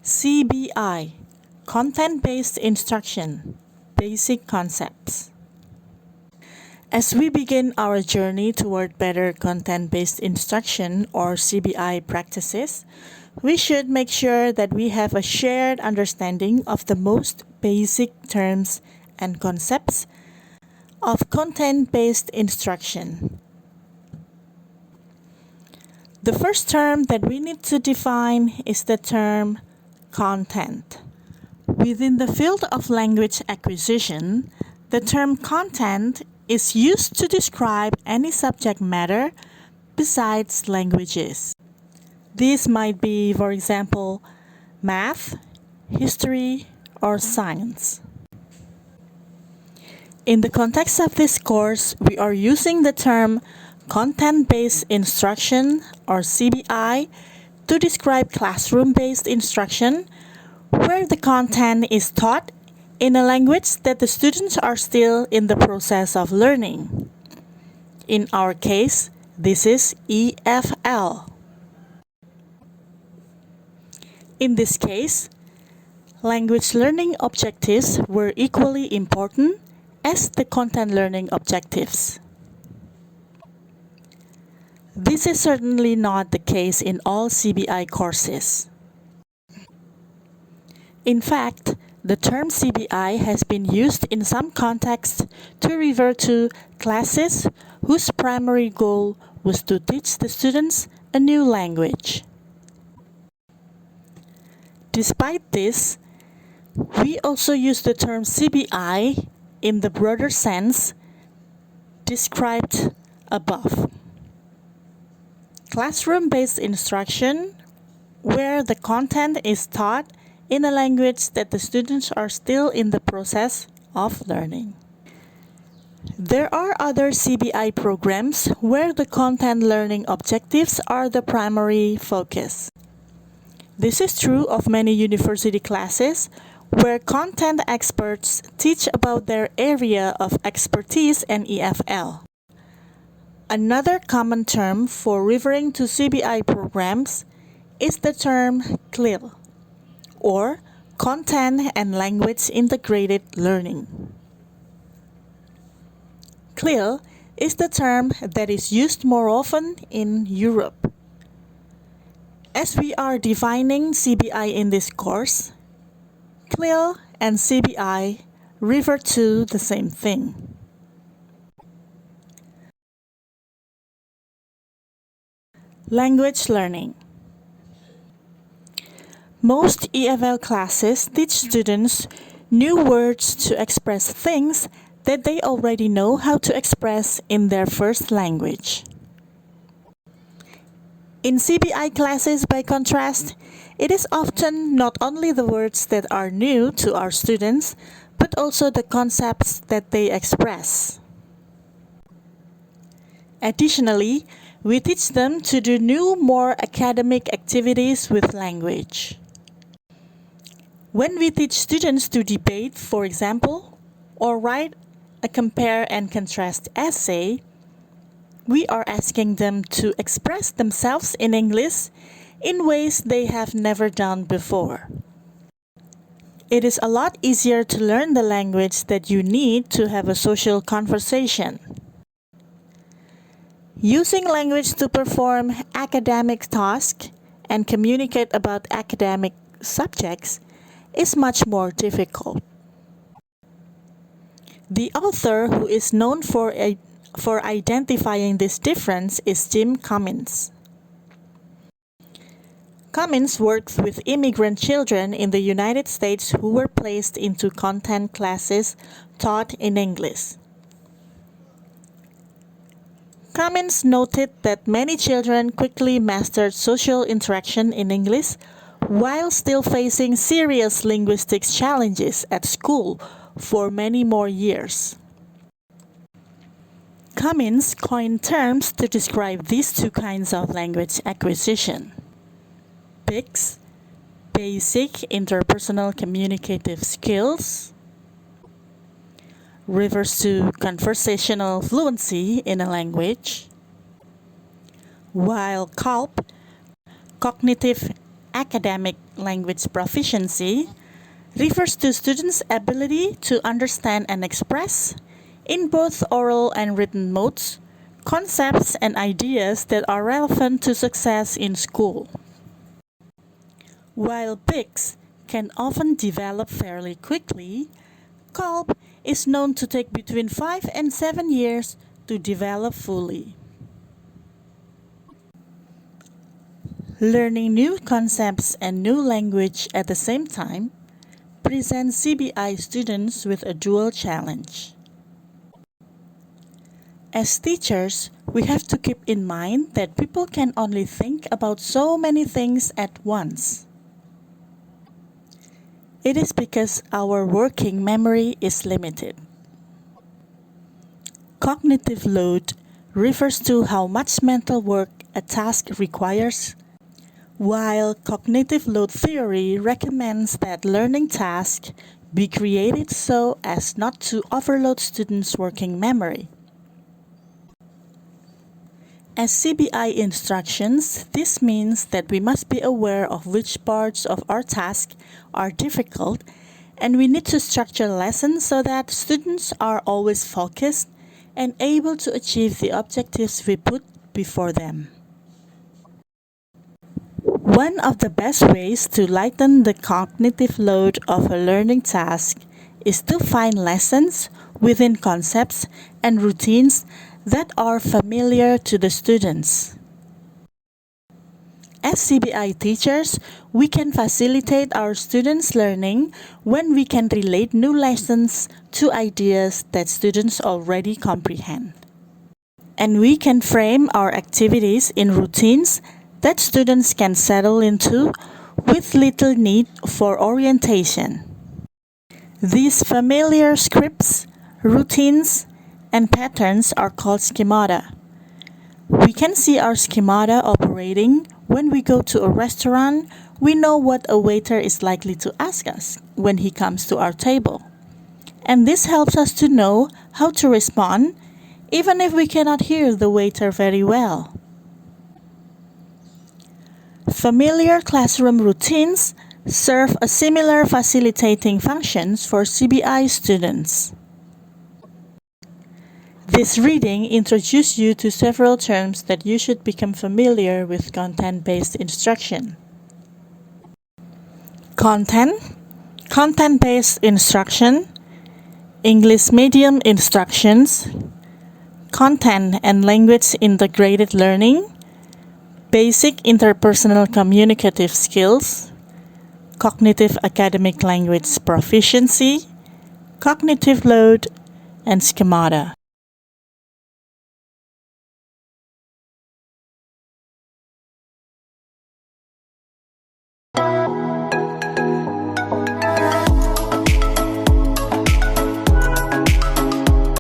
CBI, Content-Based Instruction, Basic Concepts. As we begin our journey toward better content-based instruction or CBI practices, we should make sure that we have a shared understanding of the most basic terms and concepts of content-based instruction. The first term that we need to define is the term content. Within the field of language acquisition, the term content is used to describe any subject matter besides languages. These might be, for example, math, history, or science. In the context of this course, we are using the term content-based instruction or CBI to describe classroom-based instruction where the content is taught in a language that the students are still in the process of learning. In our case, this is EFL. In this case, language learning objectives were equally important as the content learning objectives. This is certainly not the case in all CBI courses. In fact, the term CBI has been used in some contexts to refer to classes whose primary goal was to teach the students a new language. Despite this, we also use the term CBI in the broader sense described above. Classroom-based instruction, where the content is taught in a language that the students are still in the process of learning. There are other CBI programs where the content learning objectives are the primary focus. This is true of many university classes where content experts teach about their area of expertise and EFL. Another common term for referring to CBI programs is the term CLIL, or Content and Language Integrated Learning. CLIL is the term that is used more often in Europe. As we are defining CBI in this course, CLIL and CBI refer to the same thing. Language learning. Most EFL classes teach students new words to express things that they already know how to express in their first language. In CBI classes, by contrast, it is often not only the words that are new to our students, but also the concepts that they express. Additionally, we teach them to do new, more academic activities with language. When we teach students to debate, for example, or write a compare and contrast essay, we are asking them to express themselves in English in ways they have never done before. It is a lot easier to learn the language that you need to have a social conversation. Using language to perform academic tasks and communicate about academic subjects is much more difficult. The author who is known for identifying this difference is Jim Cummins. Cummins worked with immigrant children in the United States who were placed into content classes taught in English. Cummins noted that many children quickly mastered social interaction in English while still facing serious linguistics challenges at school for many more years. Cummins coined terms to describe these two kinds of language acquisition. BICS, Basic Interpersonal Communicative Skills, refers to conversational fluency in a language, while CULP, Cognitive academic language proficiency refers to students' ability to understand and express, in both oral and written modes, concepts and ideas that are relevant to success in school. While PICS can often develop fairly quickly, COLP is known to take between 5 and 7 years to develop fully. Learning new concepts and new language at the same time presents CBI students with a dual challenge. As teachers, we have to keep in mind that people can only think about so many things at once. It is because our working memory is limited. Cognitive load refers to how much mental work a task requires, while cognitive load theory recommends that learning tasks be created so as not to overload students' working memory. As CBI instructions, this means that we must be aware of which parts of our task are difficult, and we need to structure lessons so that students are always focused and able to achieve the objectives we put before them. One of the best ways to lighten the cognitive load of a learning task is to find lessons within concepts and routines that are familiar to the students. As CBI teachers, we can facilitate our students' learning when we can relate new lessons to ideas that students already comprehend. And we can frame our activities in routines that students can settle into with little need for orientation. These familiar scripts, routines, and patterns are called schemata. We can see our schemata operating when we go to a restaurant. We know what a waiter is likely to ask us when he comes to our table. And this helps us to know how to respond, even if we cannot hear the waiter very well. Familiar classroom routines serve a similar facilitating functions for CBI students. This reading introduces you to several terms that you should become familiar with content-based instruction. Content, content-based instruction, English medium instructions, content and language integrated learning, basic interpersonal communicative skills, cognitive academic language proficiency, cognitive load, and schemata.